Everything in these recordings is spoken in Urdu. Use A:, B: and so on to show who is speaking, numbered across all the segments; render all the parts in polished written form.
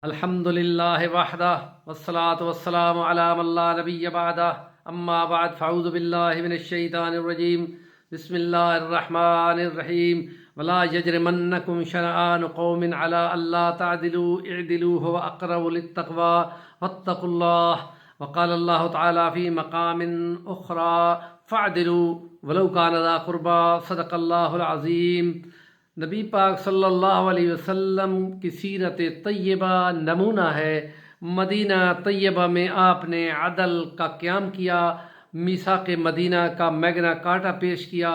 A: الحمد للہ وحدہ والصلاة والسلام علی من لا نبی بعدہ اما بعد فاعوذ باللہ من الشیطان الرجیم بسم اللہ الرحمن الرحیم ولا یجرمنکم شنآن قوم علی الا تعدلوا اعدلوا هو اقرب للتقوى واتقوا اللہ وقال اللہ تعالی فی مقام اخری فاعدلوا ولو کان ذا قربى صدق اللہ العظیم۔ نبی پاک صلی اللہ علیہ وسلم کی سیرت طیبہ نمونہ ہے۔ مدینہ طیبہ میں آپ نے عدل کا قیام کیا، میثاق مدینہ کا میگنا کارٹا پیش کیا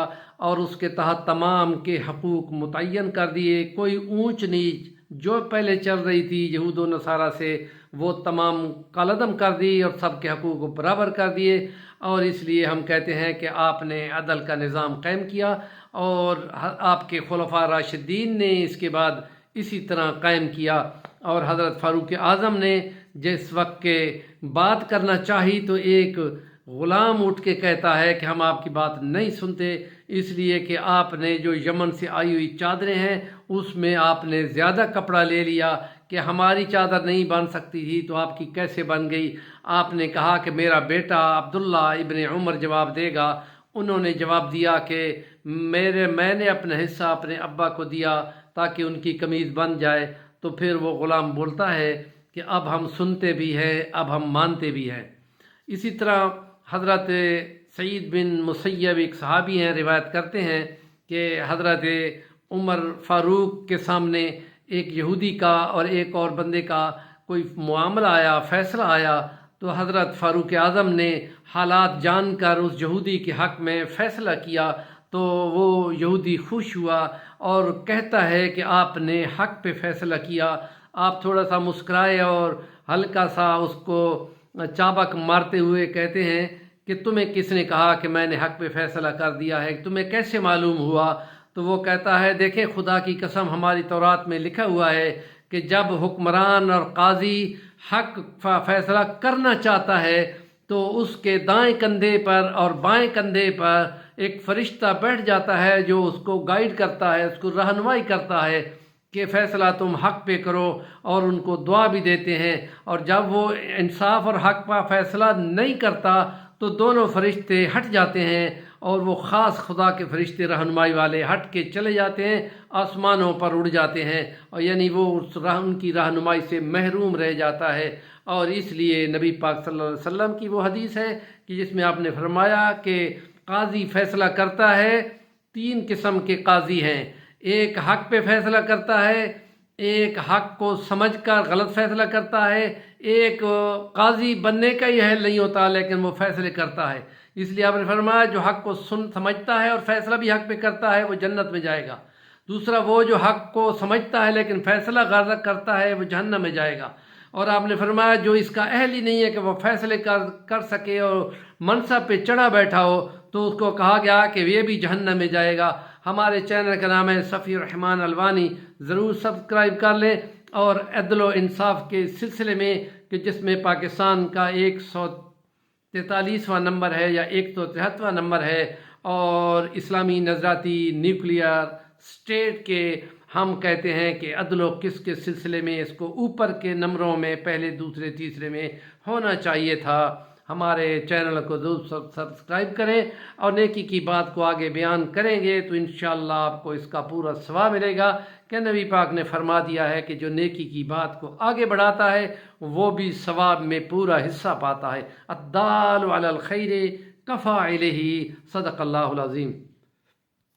A: اور اس کے تحت تمام کے حقوق متعین کر دیے۔ کوئی اونچ نیچ جو پہلے چل رہی تھی یہود و نصارہ سے وہ تمام کالعدم کر دی اور سب کے حقوق کو برابر کر دیے، اور اس لیے ہم کہتے ہیں کہ آپ نے عدل کا نظام قائم کیا اور آپ کے خلفاء راشدین نے اس کے بعد اسی طرح قائم کیا۔ اور حضرت فاروق اعظم نے جس وقت کے بات کرنا چاہی تو ایک غلام اٹھ کے کہتا ہے کہ ہم آپ کی بات نہیں سنتے، اس لیے کہ آپ نے جو یمن سے آئی ہوئی چادریں ہیں اس میں آپ نے زیادہ کپڑا لے لیا کہ ہماری چادر نہیں بن سکتی تھی تو آپ کی کیسے بن گئی۔ آپ نے کہا کہ میرا بیٹا عبداللہ ابن عمر جواب دے گا۔ انہوں نے جواب دیا کہ میں نے اپنا حصہ اپنے ابا کو دیا تاکہ ان کی قمیض بن جائے۔ تو پھر وہ غلام بولتا ہے کہ اب ہم سنتے بھی ہیں، اب ہم مانتے بھی ہیں۔ اسی طرح حضرت سعید بن مسیب ایک صحابی ہیں، روایت کرتے ہیں کہ حضرت عمر فاروق کے سامنے ایک یہودی کا اور ایک اور بندے کا کوئی معاملہ آیا، فیصلہ آیا، تو حضرت فاروق اعظم نے حالات جان کر اس یہودی کے حق میں فیصلہ کیا تو وہ یہودی خوش ہوا اور کہتا ہے کہ آپ نے حق پہ فیصلہ کیا۔ آپ تھوڑا سا مسکرائے اور ہلکا سا اس کو چابک مارتے ہوئے کہتے ہیں کہ تمہیں کس نے کہا کہ میں نے حق پہ فیصلہ کر دیا ہے، تمہیں کیسے معلوم ہوا؟ تو وہ کہتا ہے دیکھیں خدا کی قسم ہماری تورات میں لکھا ہوا ہے کہ جب حکمران اور قاضی حق فیصلہ کرنا چاہتا ہے تو اس کے دائیں کندھے پر اور بائیں کندھے پر ایک فرشتہ بیٹھ جاتا ہے جو اس کو گائیڈ کرتا ہے، اس کو رہنمائی کرتا ہے کہ فیصلہ تم حق پہ کرو، اور ان کو دعا بھی دیتے ہیں۔ اور جب وہ انصاف اور حق پہ فیصلہ نہیں کرتا تو دونوں فرشتے ہٹ جاتے ہیں اور وہ خاص خدا کے فرشتے رہنمائی والے ہٹ کے چلے جاتے ہیں، آسمانوں پر اڑ جاتے ہیں، اور یعنی وہ ان کی رہنمائی سے محروم رہ جاتا ہے۔ اور اس لیے نبی پاک صلی اللہ علیہ وسلم کی وہ حدیث ہے کہ جس میں آپ نے فرمایا کہ قاضی فیصلہ کرتا ہے، تین قسم کے قاضی ہیں، ایک حق پہ فیصلہ کرتا ہے، ایک حق کو سمجھ کر غلط فیصلہ کرتا ہے، ایک قاضی بننے کا ہی اہل نہیں ہوتا لیکن وہ فیصلے کرتا ہے۔ اس لیے آپ نے فرمایا جو حق کو سمجھتا ہے اور فیصلہ بھی حق پہ کرتا ہے وہ جنت میں جائے گا۔ دوسرا وہ جو حق کو سمجھتا ہے لیکن فیصلہ غلط کرتا ہے وہ جہنم میں جائے گا۔ اور آپ نے فرمایا جو اس کا اہل ہی نہیں ہے کہ وہ فیصلے کر سکے اور منصب پہ چڑھا بیٹھا ہو تو اس کو کہا گیا کہ یہ بھی جہنم میں جائے گا۔ ہمارے چینل کا نام ہے صفی الرحمن الوانی، ضرور سبسکرائب کر لیں۔ اور عدل و انصاف کے سلسلے میں کہ جس میں پاکستان کا 143واں نمبر ہے یا 173واں نمبر ہے، اور اسلامی نظراتی نیوکلیئر اسٹیٹ کے ہم کہتے ہیں کہ عدل و قسط کے سلسلے میں اس کو اوپر کے نمبروں میں پہلے دوسرے تیسرے میں ہونا چاہیے تھا۔ ہمارے چینل کو ضرور سبسکرائب کریں اور نیکی کی بات کو آگے بیان کریں گے تو انشاءاللہ آپ کو اس کا پورا ثواب ملے گا کہ نبی پاک نے فرما دیا ہے کہ جو نیکی کی بات کو آگے بڑھاتا ہے وہ بھی ثواب میں پورا حصہ پاتا ہے۔ الدال علی الخیر کفاعلہ، صدق اللہ العظیم۔